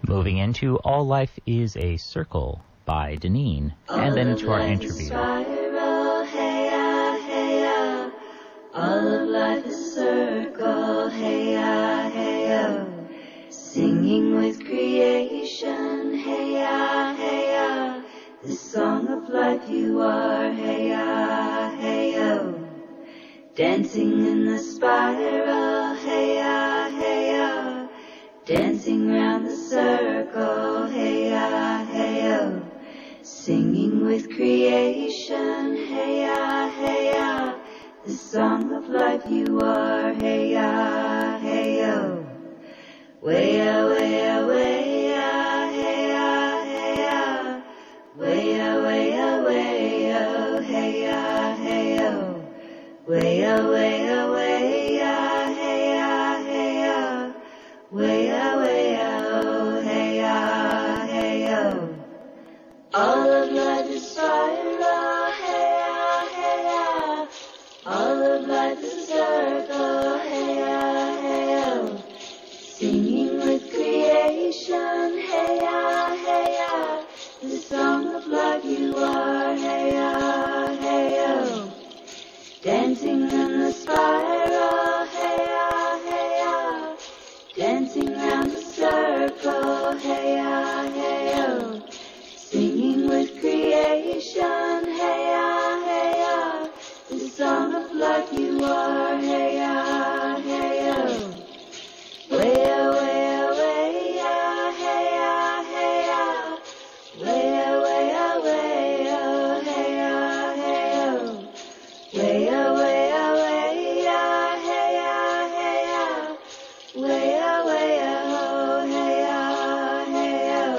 Moving into All Life is a Circle by Denean, and then into our interview. Spiral, hey-ya, hey-ya. All of life is a circle, hey-ya, hey-ya. Singing with creation, hey-ya, hey-ya. The song of life you are, hey-ya, hey-yo. Dancing in the spiral, hey-ya, hey-ya. Dancing round the circle, hey-ya, hey-yo. Singing with creation, hey-ya, hey-ya. The song of life you are, hey-ya, hey-yo. Way-ya, way-ya, way-ya, hey-ya, hey-ya. Way-ya, way-ya, way-ya, hey-ya, hey-yo. Way-ya, way-ya, way-ya, hey-ya, hey-ya. Way-ya, way-ya, oh, hey-ya, hey-yo. All of life is spiral, hey-ya, hey-ya. All of life is a circle, hey-ya, hey-yo. Singing with creation, hey-ya, hey-ya. The song of life you are, hey-ya, hey-yo. Dancing in the spiral, hey-ya, hey-ya. Dancing round the circle, hey-ya, hey-yo. Singing with creation, hey-ya, hey-ya. The song of life you are, hey-ya, hey-yo. Way-ya, way-ya, way-ya, hey-ya, hey-ya. Way-ya, way-ya, way-ya, hey-ya, hey-yo. Way-ya, way-ya, way-ya, hey-ya, hey-ya. Way-ya, way-ya, oh, hey-ya, hey-yo.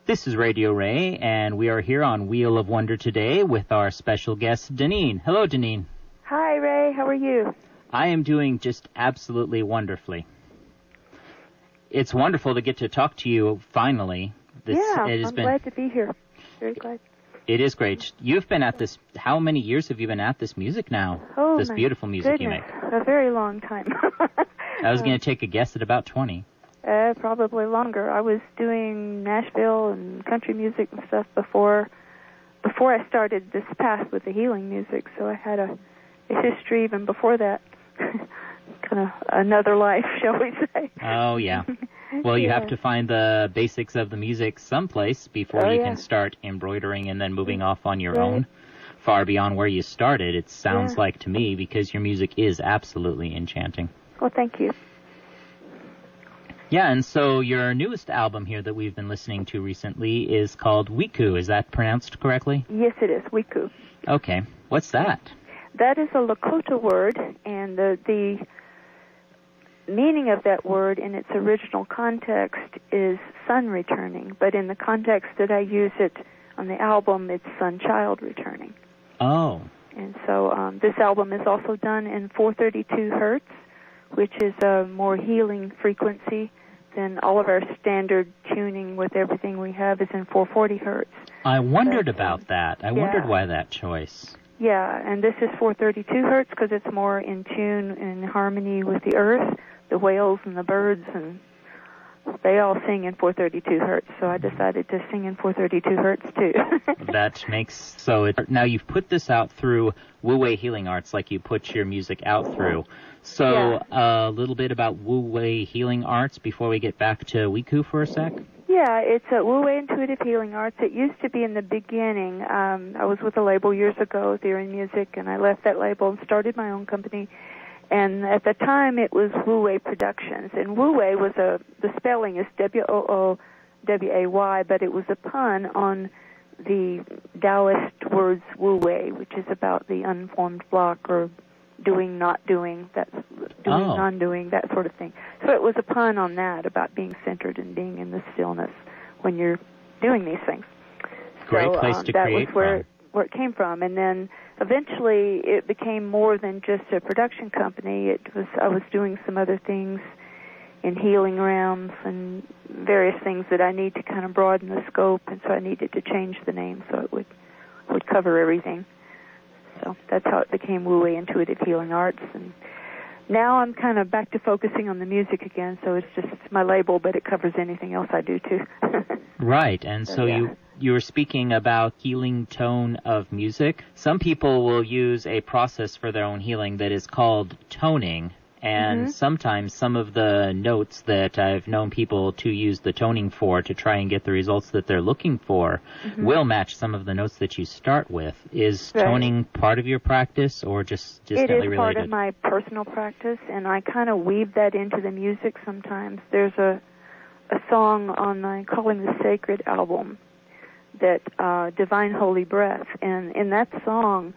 This is Radio Ray, and we are here on Wheel of Wonder today with our special guest, Denean. Hello, Denean. Hi, Ray. How are you? I am doing just absolutely wonderfully. It's wonderful to get to talk to you finally. I'm glad to be here. Very glad. It is great. You've been at this, how many years have you been at this music now? Oh, this beautiful music you make. A very long time. I was going to take a guess at about 20. Probably longer. I was doing Nashville and country music and stuff before I started this path with the healing music, so I had a history even before that. Kind of another life, shall we say. Oh, yeah. Well, you have to find the basics of the music someplace before you can start embroidering and then moving off on your own, far beyond where you started, it sounds like to me, because your music is absolutely enchanting. Well, thank you. Yeah, and so your newest album here that we've been listening to recently is called Wiku. Is that pronounced correctly? Yes, it is, Wiku. Okay. What's that? That is a Lakota word, and the meaning of that word in its original context is sun returning, but in the context that I use it on the album, it's sun-child returning. Oh. And so this album is also done in 432 hertz, which is a more healing frequency than all of our standard tuning with everything we have is in 440 hertz. I wondered about that. I wondered why that choice. Yeah, and this is 432 hertz because it's more in tune and in harmony with the earth, the whales and the birds, and they all sing in 432 hertz, so I decided to sing in 432 hertz too. That makes now you've put this out through Wu-Wei Healing Arts, like you put your music out through. So a little bit about Wu-Wei Healing Arts before we get back to Wiku for a sec. Yeah, it's a Wu-Wei Intuitive Healing Arts. It used to be in the beginning. I was with a label years ago, Theory Music, and I left that label and started my own company. And at the time, it was Wu-Wei Productions. And Wu-Wei was the spelling is W-O-O-W-A-Y, but it was a pun on the Taoist words Wu-Wei, which is about the unformed block or doing, not doing, non-doing, that sort of thing. So it was a pun on that, about being centered and being in the stillness when you're doing these things. Great place to create from. That was where it came from. And then eventually it became more than just a production company. I was doing some other things in healing realms and various things that I need to kind of broaden the scope, and so I needed to change the name so it would cover everything. So that's how it became Wu-Wei Intuitive Healing Arts. And now I'm kind of back to focusing on the music again, so it's just my label, but it covers anything else I do too. Right, and so yeah. You were speaking about healing tone of music. Some people will use a process for their own healing that is called toning, and sometimes some of the notes that I've known people to use the toning for to try and get the results that they're looking for will match some of the notes that you start with. Is toning part of your practice or just distantly related? It is part of my personal practice, and I kind of weave that into the music sometimes. There's a song on my Calling the Sacred album, that Divine Holy Breath, and in that song,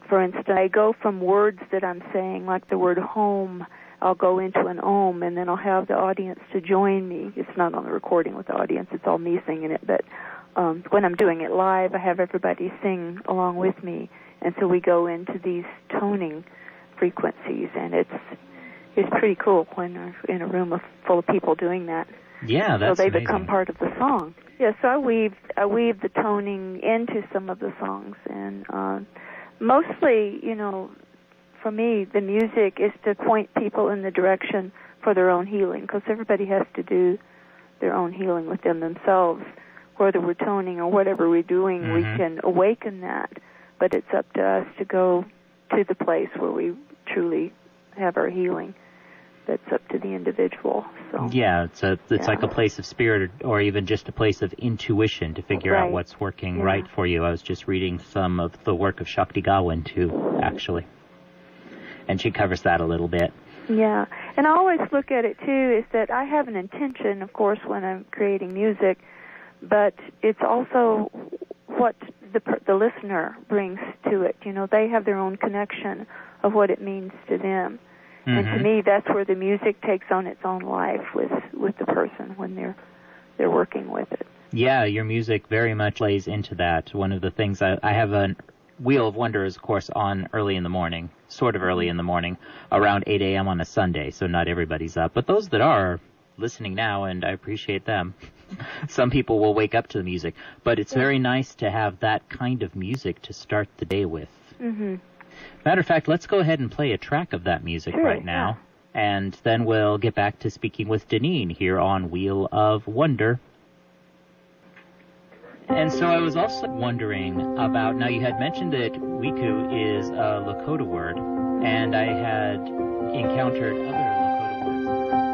for instance, I go from words that I'm saying, like the word home, I'll go into an om, and then I'll have the audience to join me. It's not on the recording with the audience, it's all me singing it, but when I'm doing it live, I have everybody sing along with me, and so we go into these toning frequencies, and it's pretty cool when you're in a room full of people doing that. Yeah, that's so they amazing. become part of the song. Yeah, so I weave the toning into some of the songs, and mostly, for me, the music is to point people in the direction for their own healing, because everybody has to do their own healing within themselves. Whether we're toning or whatever we're doing, we can awaken that, but it's up to us to go to the place where we truly have our healing. That's up to the individual. So yeah, it's like a place of spirit, or even just a place of intuition to figure out what's working right for you. I was just reading some of the work of Shakti Gawain too, actually, and she covers that a little bit. Yeah, and I always look at it too is that I have an intention, of course, when I'm creating music, but it's also what the listener brings to it. They have their own connection of what it means to them. And to me, that's where the music takes on its own life with the person when they're working with it. Yeah, your music very much plays into that. One of the things I have a Wheel of Wonder is, of course, on early in the morning, sort of early in the morning, around 8 a.m. on a Sunday, so not everybody's up. But those that are listening now, and I appreciate them, some people will wake up to the music. But it's very nice to have that kind of music to start the day with. Mm-hmm. Matter of fact, let's go ahead and play a track of that music right now, and then we'll get back to speaking with Denean here on Wheel of Wonder. And so I was also wondering about, now you had mentioned that Wiku is a Lakota word, and I had encountered other Lakota words.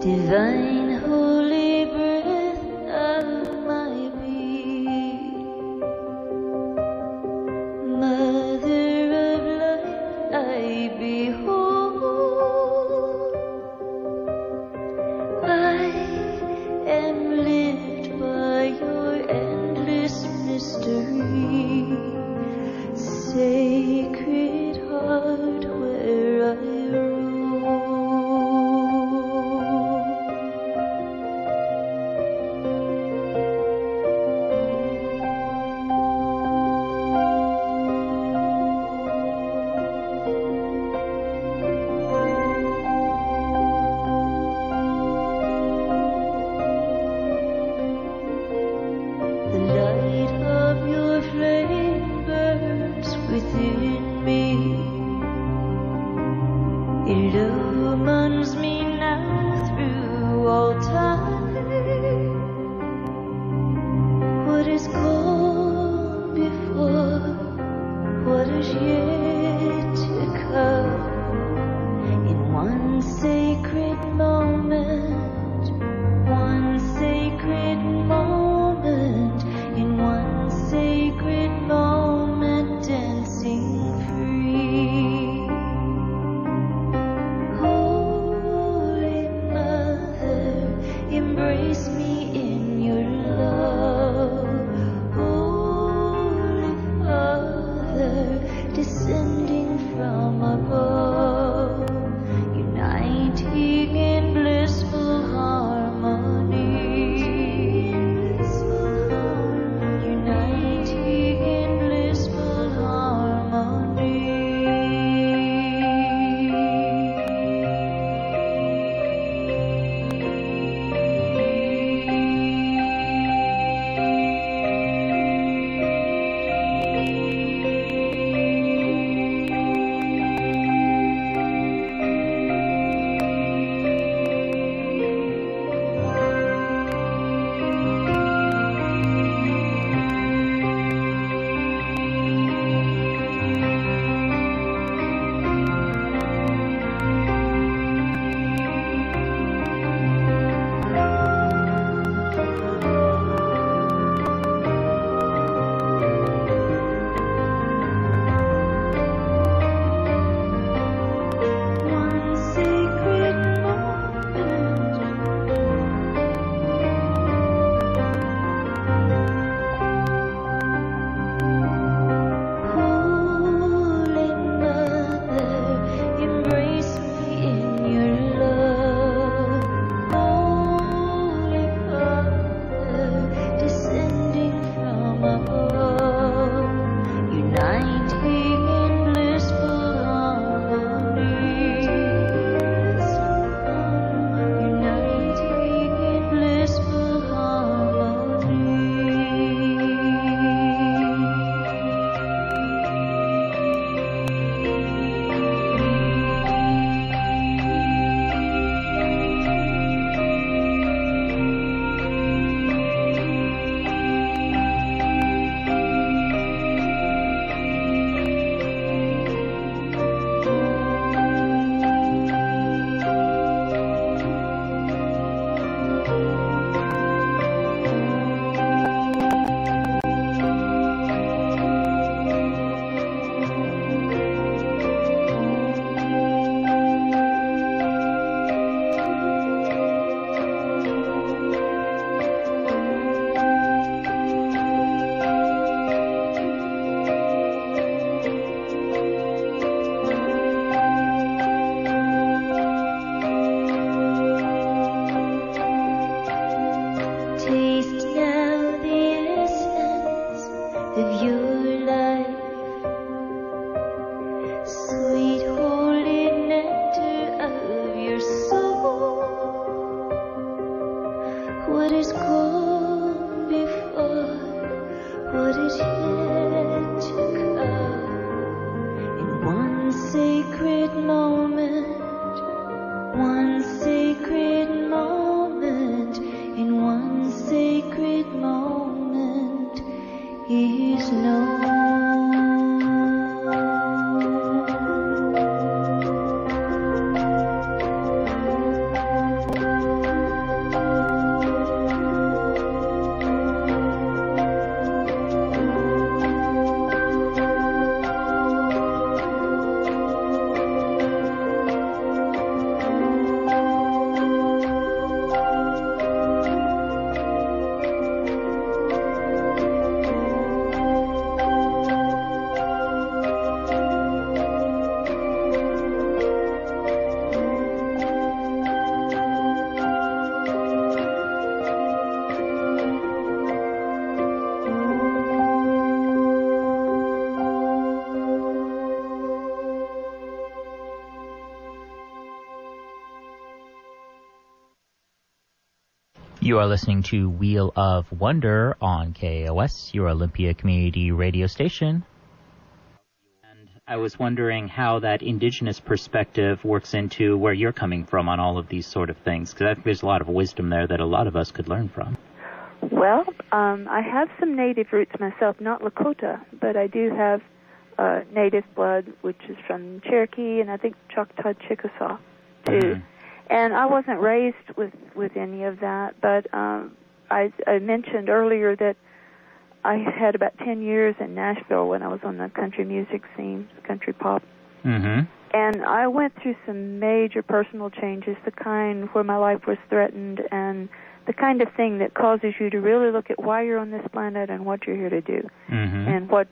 Divine holy breath of my being, Mother of life I behold. I am lived by your endless mystery, Sacred Heart where I roam. Illumines me now through all time. What is gone before, what is yet to come, in one sacred moment, one sacred moment, in one sacred moment, dancing free. Embrace me in your love. You are listening to Wheel of Wonder on KAOS, your Olympia Community Radio station. And I was wondering how that Indigenous perspective works into where you're coming from on all of these sort of things, because I think there's a lot of wisdom there that a lot of us could learn from. Well, I have some native roots myself, not Lakota, but I do have native blood, which is from Cherokee and I think Choctaw Chickasaw, too. Mm-hmm. And I wasn't raised with any of that, but I mentioned earlier that I had about 10 years in Nashville when I was on the country music scene, country pop. Mm-hmm. And I went through some major personal changes, the kind where my life was threatened and the kind of thing that causes you to really look at why you're on this planet and what you're here to do, mm-hmm. and what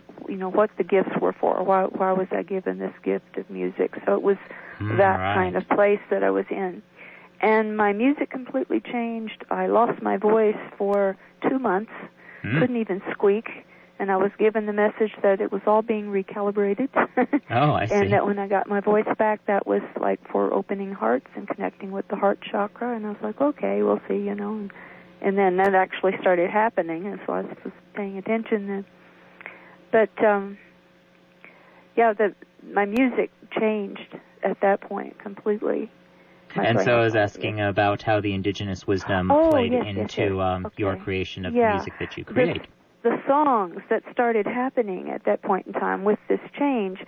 the gifts were for. Why was I given this gift of music? So it was that kind of place that I was in. And my music completely changed. I lost my voice for 2 months, couldn't even squeak, and I was given the message that it was all being recalibrated. Oh, I see. And that when I got my voice back, that was like for opening hearts and connecting with the heart chakra. And I was like, okay, we'll see, And then that actually started happening, and so I was paying attention then. But, my music changed at that point completely. And so I was asking about how the Indigenous wisdom played into your creation of the music that you create. The songs that started happening at that point in time with this change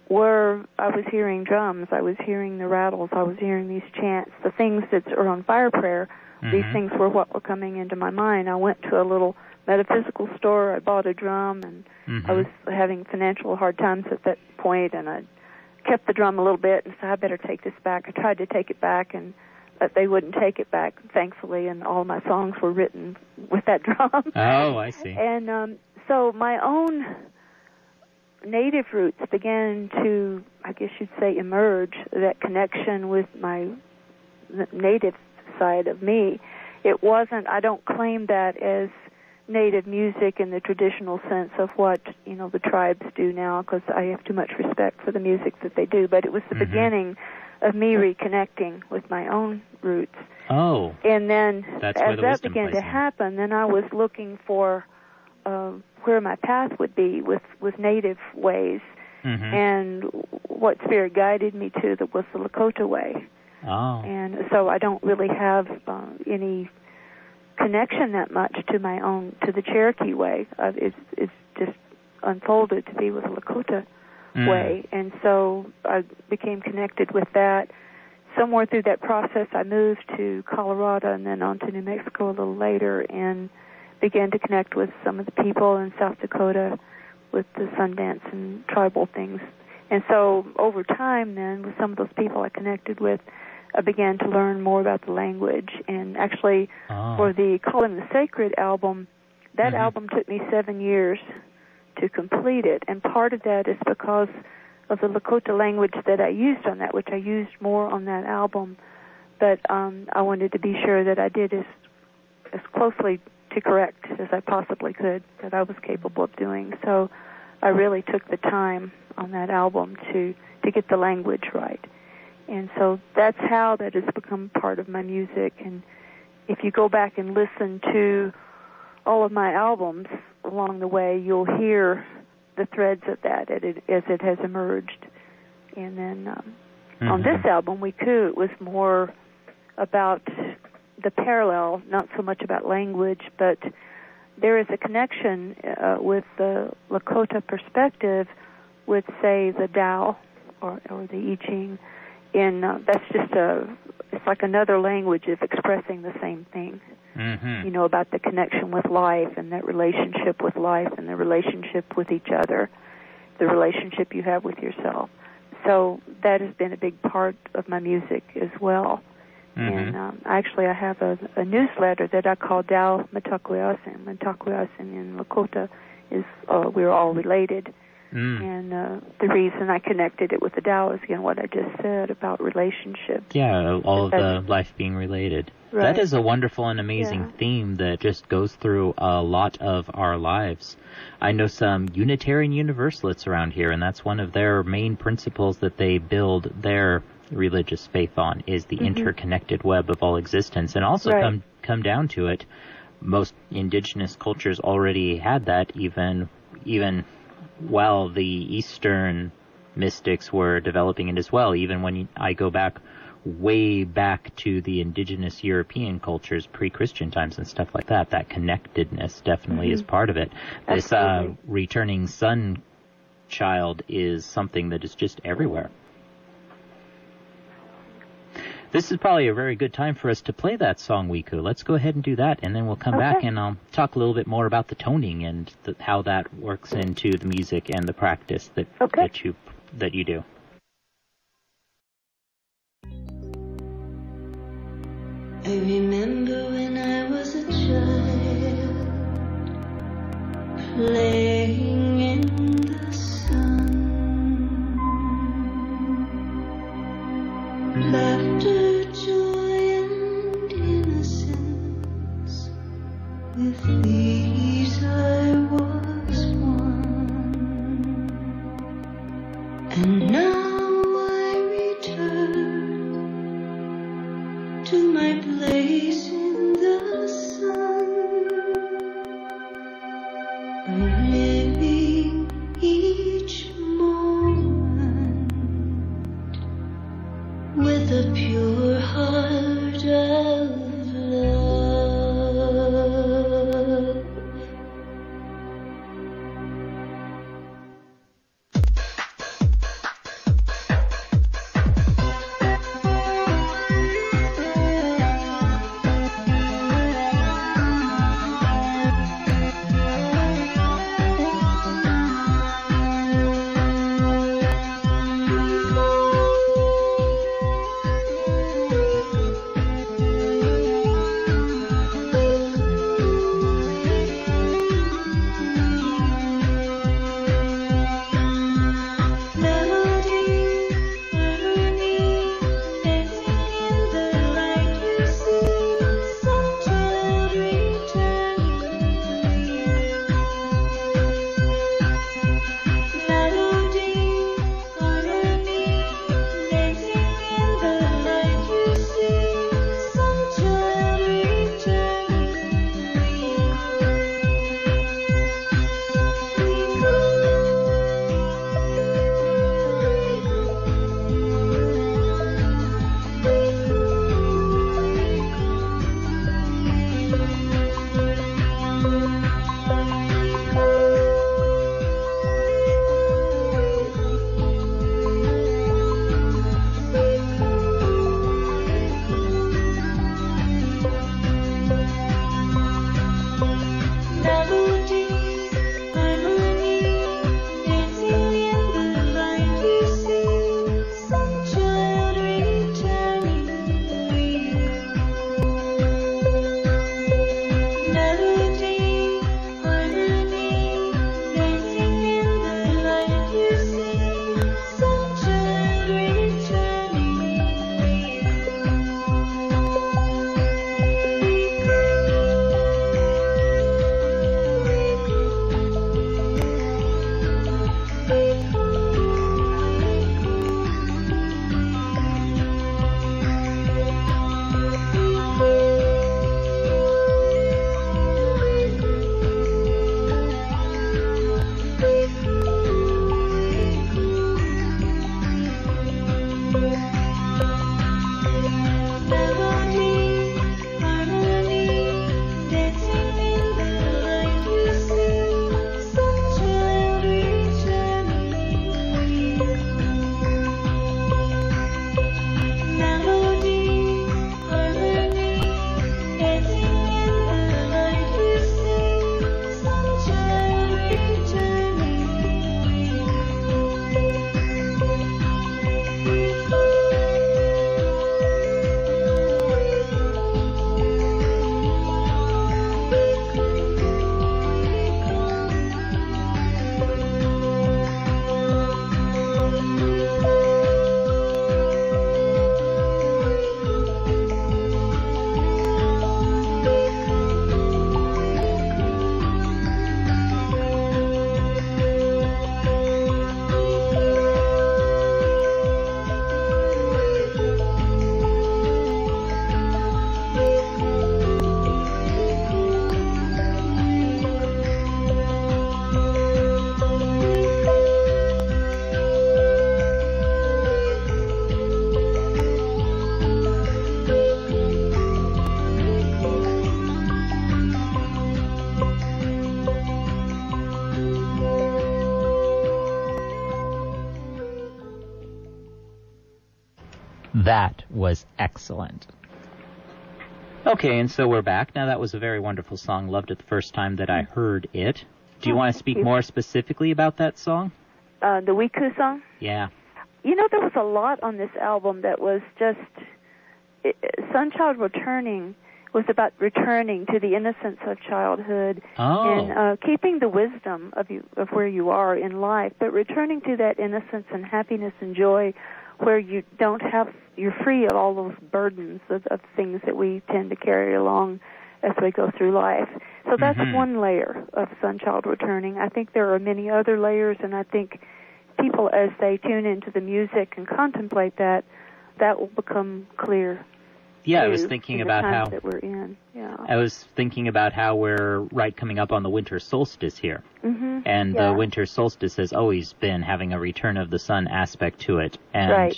were, I was hearing drums, I was hearing the rattles, I was hearing these chants, the things that are on fire prayer. Mm-hmm. These things were what were coming into my mind. I went to a little metaphysical store, I bought a drum, and I was having financial hard times at that point, and I kept the drum a little bit and said, I better take this back. I tried to take it back, but they wouldn't take it back, thankfully, and all my songs were written with that drum. Oh, I see. And so my own native roots began to, I guess you'd say, emerge, that connection with my native side of me. It wasn't, I don't claim that as native music in the traditional sense of what, the tribes do now, because I have too much respect for the music that they do, but it was the beginning of me reconnecting with my own roots. Oh. And then as that began to happen, then I was looking for where my path would be with native ways. Mm-hmm. And what Spirit guided me to that was the Lakota way. Oh. And so I don't really have any connection that much to the Cherokee way. It's just unfolded to be with the Lakota way. And so I became connected with that. Somewhere through that process, I moved to Colorado and then on to New Mexico a little later and began to connect with some of the people in South Dakota with the Sundance and tribal things. And so over time then, with some of those people I connected with, I began to learn more about the language. And actually, for the Calling the Sacred album, that album took me 7 years to complete it. And part of that is because of the Lakota language that I used on that, which I used more on that album. But I wanted to be sure that I did as closely to correct as I possibly could, that I was capable of doing. So I really took the time on that album to get the language right. And so that's how that has become part of my music. And if you go back and listen to all of my albums along the way, you'll hear the threads of that as it has emerged. And then on this album, Wiku, it was more about the parallel, not so much about language, but there is a connection with the Lakota perspective with, say, the Tao or the I Ching. And that's just it's like another language of expressing the same thing, about the connection with life and that relationship with life and the relationship with each other, the relationship you have with yourself. So that has been a big part of my music as well. And actually I have a newsletter that I call Tao Matakuyasin. Matakuyasin in Lakota is we're all related. And the reason I connected it with the Tao is, again, what I just said about relationships. Yeah, all of the life being related. Right. That is a wonderful and amazing theme that just goes through a lot of our lives. I know some Unitarian Universalists around here, and that's one of their main principles that they build their religious faith on, is the interconnected web of all existence. And also come down to it, most indigenous cultures already had that, even while the Eastern mystics were developing it as well. Even when I go way back to the indigenous European cultures, pre-Christian times and stuff like that, that connectedness definitely is part of it. This returning sun child is something that is just everywhere. This is probably a very good time for us to play that song, Wiku. Let's go ahead and do that, and then we'll come back and I'll talk a little bit more about the toning and how that works into the music and the practice that you do. I remember when I was a child, playing in the sun, laughter, joy, and innocence. With these I was one, and now to my place in the sun, living each moment with a pure heart of love. That was excellent. Okay, and so we're back. Now, that was a very wonderful song. Loved it the first time that I heard it. Do you want to speak more specifically about that song? The Wiku song? Yeah. You know, there was a lot on this album that was just... Sunchild Returning was about returning to the innocence of childhood and keeping the wisdom of where you are in life, but returning to that innocence and happiness and joy where you don't have... You're free of all those burdens of things that we tend to carry along as we go through life. So that's one layer of Sunchild Returning. I think there are many other layers, and I think people, as they tune into the music and contemplate that will become clear. Yeah, I was thinking about how that we're in. Yeah. I was thinking about how we're coming up on the winter solstice here, and the winter solstice has always been having a return of the sun aspect to it, and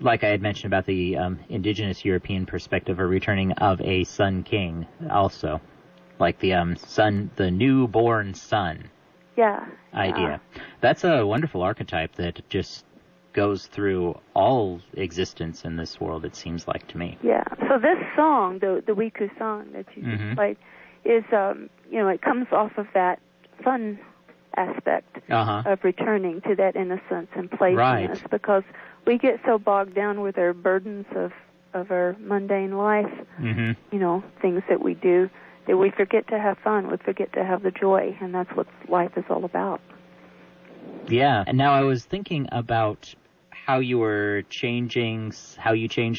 like I had mentioned about the indigenous European perspective, a returning of a sun king, also, like the sun, the newborn sun. Idea. That's a wonderful archetype that just goes through all existence in this world, it seems like to me. Yeah. So this song, the Wiku song that you just played, is, it comes off of that fun aspect of returning to that innocence and playfulness, because we get so bogged down with our burdens of our mundane life, things that we do, that we forget to have fun, we forget to have the joy, and that's what life is all about. Yeah, and now I was thinking about how you changed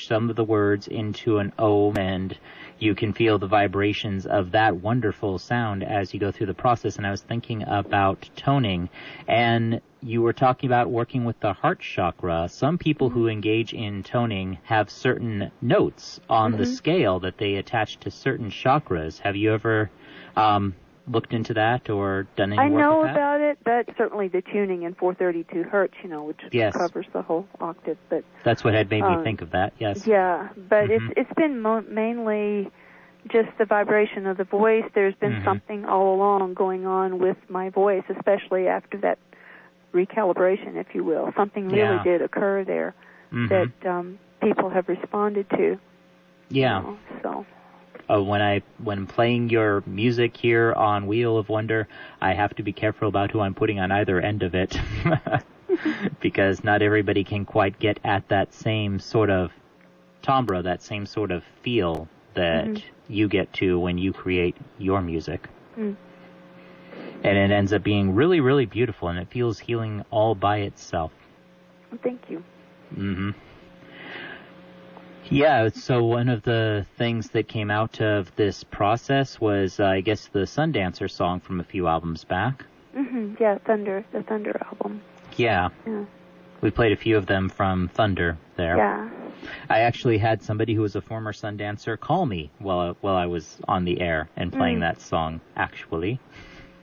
some of the words into an ohm, and you can feel the vibrations of that wonderful sound as you go through the process. And I was thinking about toning, and you were talking about working with the heart chakra. Some people who engage in toning have certain notes on the scale that they attach to certain chakras. Have you ever looked into that or done any work with that? I know about it, but certainly the tuning in 432 hertz, which covers the whole octave. But that's what had made me think of that, yes. Yeah, but it's been mainly just the vibration of the voice. There's been something all along going on with my voice, especially after that recalibration, if you will. Something really did occur there that people have responded to. Yeah. So... when playing your music here on Wheel of Wonder, I have to be careful about who I'm putting on either end of it, because not everybody can quite get at that same sort of timbre, that same sort of feel that you get to when you create your music. And it ends up being really, really beautiful, and it feels healing all by itself. Thank you. Yeah, so one of the things that came out of this process was, I guess, the Sundancer song from a few albums back. Yeah, the Thunder album. Yeah. We played a few of them from Thunder there. Yeah. I actually had somebody who was a former Sundancer call me while I was on the air and playing that song, actually.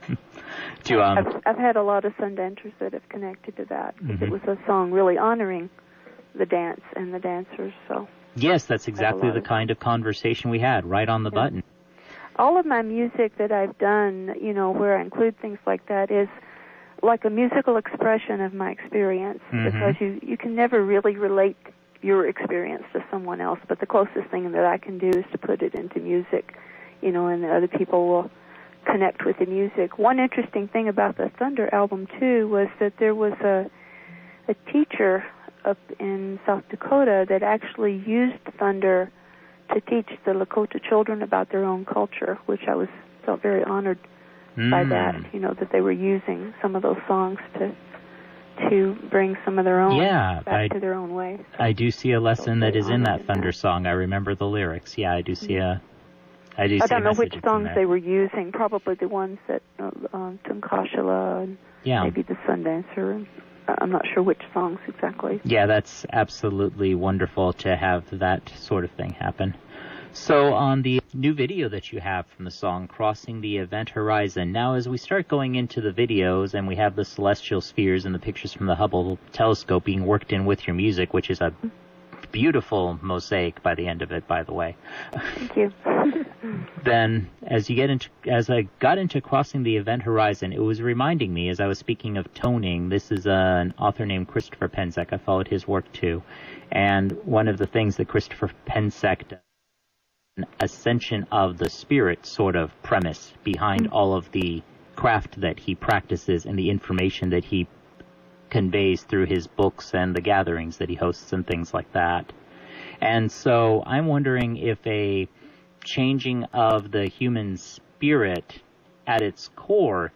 I've had a lot of Sundancers that have connected to that. It was a song really honoring the dance and the dancers, so... Yes, that's exactly the kind of conversation we had, right on the button. All of my music that I've done, where I include things like that, is like a musical expression of my experience, because you can never really relate your experience to someone else, but the closest thing that I can do is to put it into music, and the other people will connect with the music. One interesting thing about the Thunder album, too, was that there was a teacher up in South Dakota that actually used thunder to teach the Lakota children about their own culture, which I felt very honored by that, that they were using some of those songs to bring some of their own back to their own way. I do see a lesson that is in that Thunder song. I remember the lyrics. Yeah, I do see I don't know which songs they were using. Probably the ones that Tunkashila and maybe the Sundancer. I'm not sure which songs exactly. Yeah, that's absolutely wonderful to have that sort of thing happen. So on the new video that you have from the song, Crossing the Event Horizon, now as we start going into the videos and we have the celestial spheres and the pictures from the Hubble telescope being worked in with your music, which is a most beautiful mosaic by the end of it, by the way. Thank you. Then, as I got into crossing the event horizon, it was reminding me, as I was speaking of toning, this is an author named Christopher Penczak. I followed his work too. And one of the things that Christopher Penczak does, an ascension of the spirit sort of premise behind all of the craft that he practices and the information that he conveys through his books and the gatherings that he hosts and things like that. And so I'm wondering if a changing of the human spirit at its core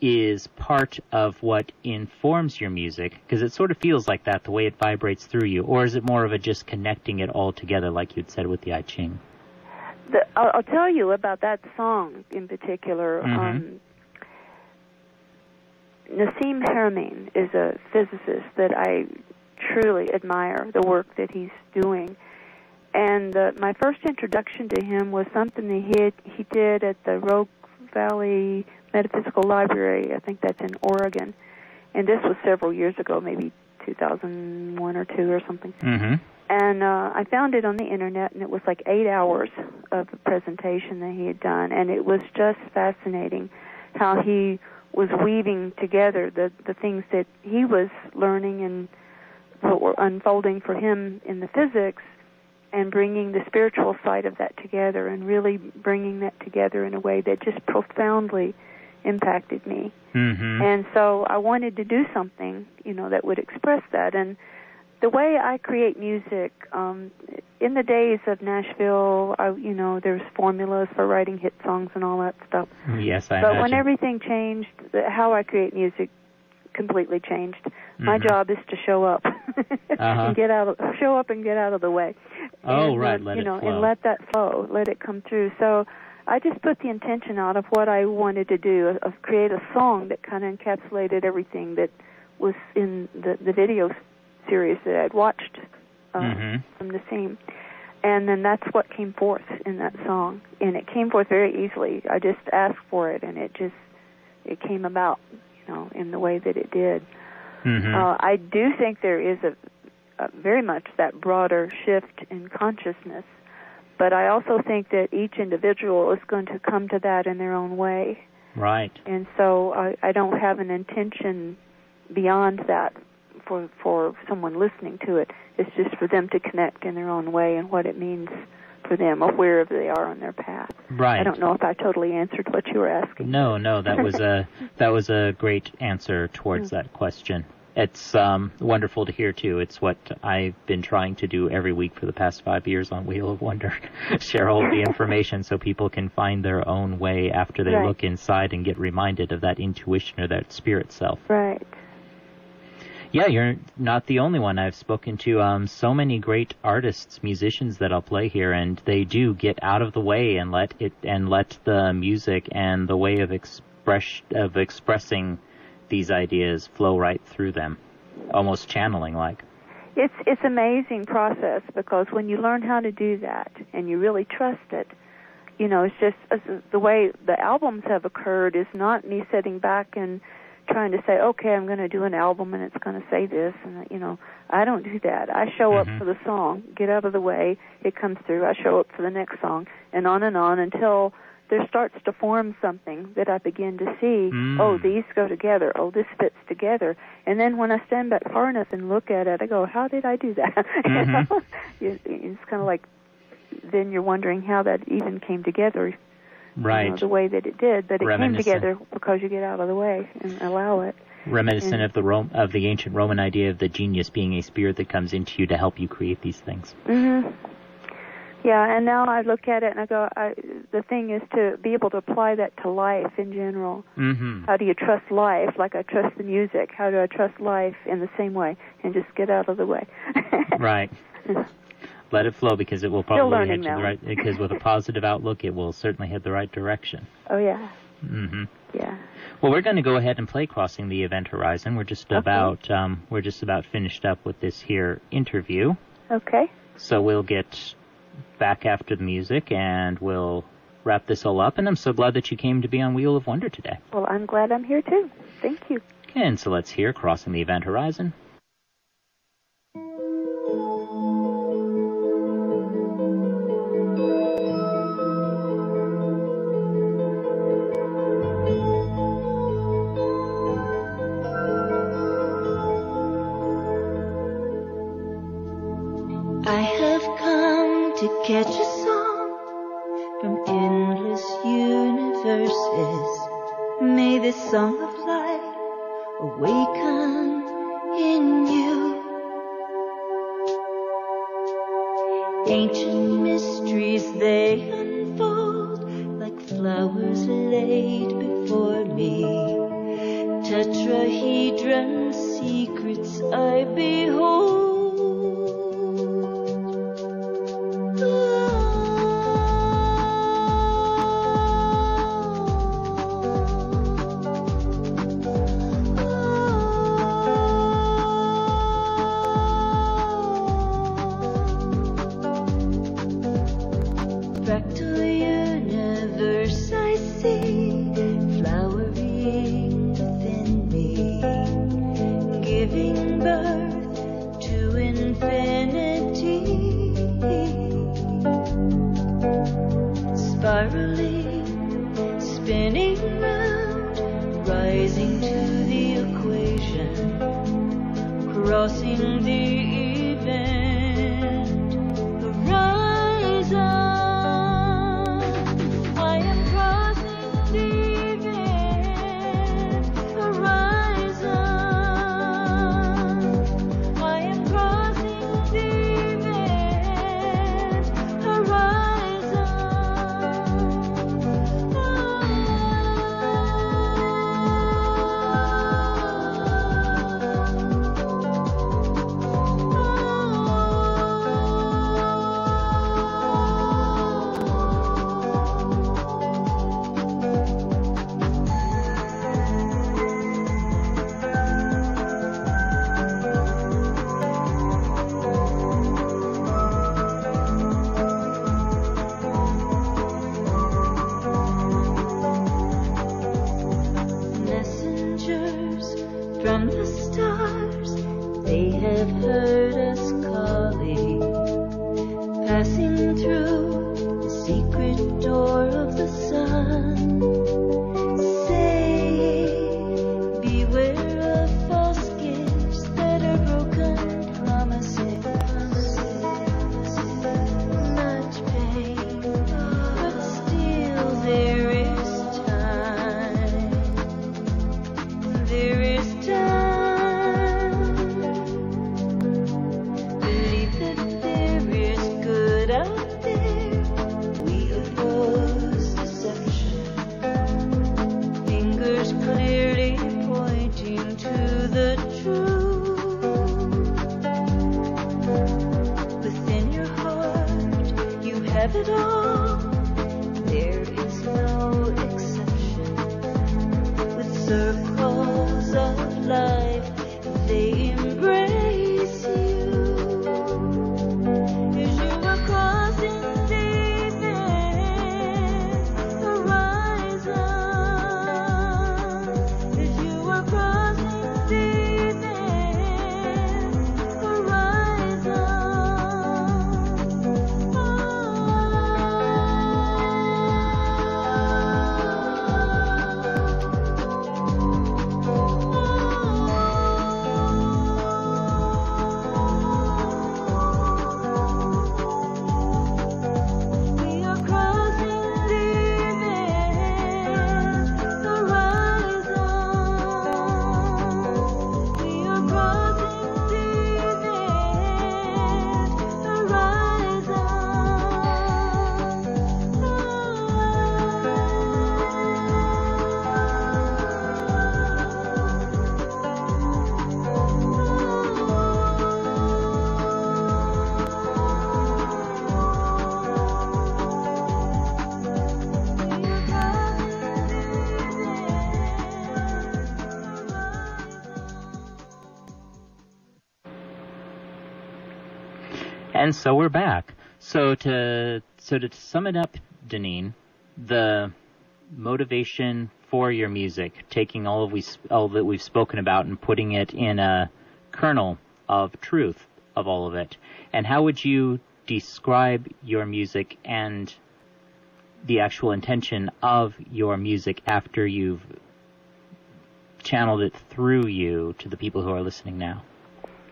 is part of what informs your music, because it sort of feels like that, the way it vibrates through you, or is it more of a just connecting it all together like you'd said with the I Ching? I'll tell you about that song in particular. Nassim Haramein is a physicist that I truly admire, the work that he's doing. And my first introduction to him was something that he did at the Rogue Valley Metaphysical Library. I think that's in Oregon. And this was several years ago, maybe 2001 or 2 or something. And I found it on the Internet, and it was like 8 hours of a presentation that he had done. And it was just fascinating how he was weaving together the things that he was learning and what were unfolding for him in the physics, and bringing the spiritual side of that together, and really bringing that together in a way that just profoundly impacted me. And so I wanted to do something, that would express that. And the way I create music, in the days of Nashville, there's formulas for writing hit songs and all that stuff. Yes, But when everything changed, how I create music completely changed. My job is to show up and show up and get out of the way. Oh, and, right, let it flow. And let that flow, let it come through. So I just put the intention out of what I wanted to do, of create a song that kind of encapsulated everything that was in the video series that I'd watched from Nassim. And then that's what came forth in that song. And it came forth very easily. I just asked for it, and it came about, in the way that it did. I do think there is a very much that broader shift in consciousness, but I also think that each individual is going to come to that in their own way. Right. And so I don't have an intention beyond that for someone listening to it. It's just for them to connect in their own way and what it means for them, or wherever they are on their path. Right. I don't know if I totally answered what you were asking. No, that was a great answer towards that question. It's wonderful to hear too. It's what I've been trying to do every week for the past 5 years on Wheel of Wonder. Share all the information so people can find their own way after they look inside and get reminded of that intuition or that spirit self. Right. Yeah, you're not the only one. I've spoken to so many great artists, musicians that I'll play here, and they do get out of the way and let the music and the way of expressing these ideas flow right through them, almost channeling like. It's amazing process, because when you learn how to do that and you really trust it, it's just the way the albums have occurred is not me sitting back and trying to say, okay, I'm going to do an album and it's going to say this, and I don't do that. I show up for the song, get out of the way, it comes through. I show up for the next song, and on until there starts to form something that I begin to see. Oh, these go together. Oh, this fits together. And then when I stand back far enough and look at it, I go, how did I do that? It's kind of like then you're wondering how that even came together. Right. The way that it did, but it came together because you get out of the way and allow it. Reminiscent of the ancient Roman idea of the genius being a spirit that comes into you to help you create these things. Yeah, and now I look at it and I go, the thing is to be able to apply that to life in general. How do you trust life like I trust the music? How do I trust life in the same way and just get out of the way? Right. Let it flow, because it will probably head to the right. Because with a positive outlook, it will certainly head the right direction. Oh yeah. Yeah. Well, we're going to go ahead and play Crossing the Event Horizon. We're just about finished up with this here interview. Okay. So we'll get back after the music and we'll wrap this all up. And I'm so glad that you came to be on Wheel of Wonder today. Well, I'm glad I'm here too. Thank you. And so let's hear Crossing the Event Horizon. from endless universes. May this song of life awaken in you. Ancient mysteries they unfold like flowers laid before me. Tetrahedron secrets I behold. And so we're back. So to sum it up, Denean, the motivation for your music, taking all that we've spoken about and putting it in a kernel of truth of all of it, and how would you describe your music and the actual intention of your music after you've channeled it through you to the people who are listening now?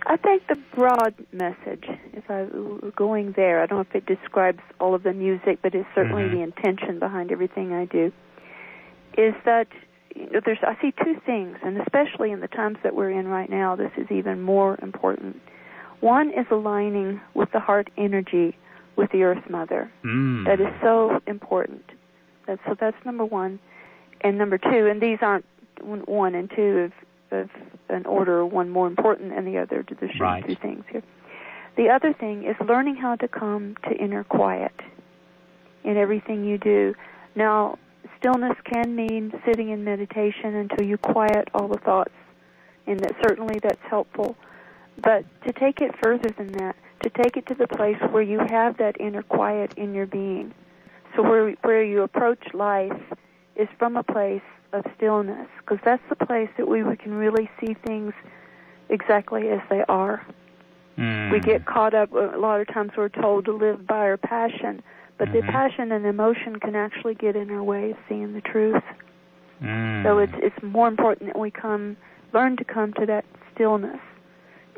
I think the broad message, if I were going there, I don't know if it describes all of the music, but it's certainly the intention behind everything I do, is that I see two things, and especially in the times that we're in right now, this is even more important. One is aligning with the heart energy with the Earth Mother. That is so important. So that's number one. And number two, and these aren't one and two of an order, one more important than the other. There's two things here. The other thing is learning how to come to inner quiet in everything you do. Now, stillness can mean sitting in meditation until you quiet all the thoughts, and that certainly that's helpful. But to take it further than that, to take it to the place where you have that inner quiet in your being. So where you approach life is from a place of stillness, because that's the place that we can really see things exactly as they are. We get caught up, a lot of times we're told to live by our passion, but the passion and emotion can actually get in our way of seeing the truth. So it's more important that we learn to come to that stillness,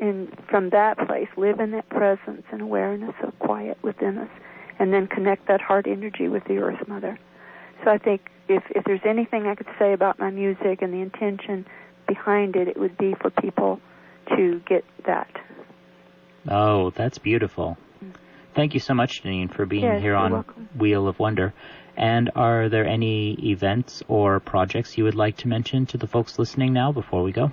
and from that place live in that presence and awareness of quiet within us, and then connect that heart energy with the Earth Mother. So I think if there's anything I could say about my music and the intention behind it, it would be for people to get that. Oh, that's beautiful. Thank you so much, Denean, for being here on welcome. Wheel of Wonder. And are there any events or projects you would like to mention to the folks listening now before we go?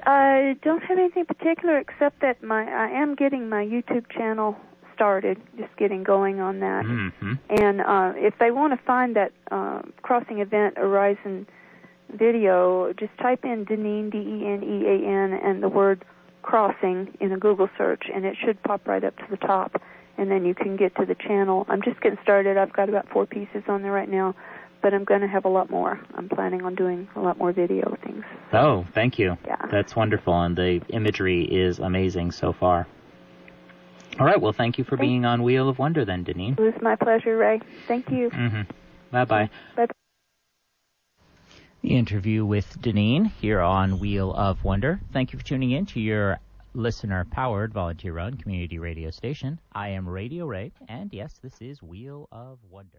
I don't have anything particular except that I am getting my YouTube channel started, just getting going on that. And if they want to find that crossing event Horizon video, just type in Denean, Denean, and the word crossing in a Google search, and it should pop right up to the top, and then you can get to the channel. I'm just getting started. I've got about 4 pieces on there right now, but I'm going to have a lot more. I'm planning on doing a lot more video things. Oh, thank you. Yeah. That's wonderful, and the imagery is amazing so far. All right, well, thank you for being on Wheel of Wonder then, Denean. It was my pleasure, Ray. Thank you. Bye-bye. Bye-bye. The interview with Denean here on Wheel of Wonder. Thank you for tuning in to your listener-powered, volunteer-run community radio station. I am Radio Ray, and yes, this is Wheel of Wonder.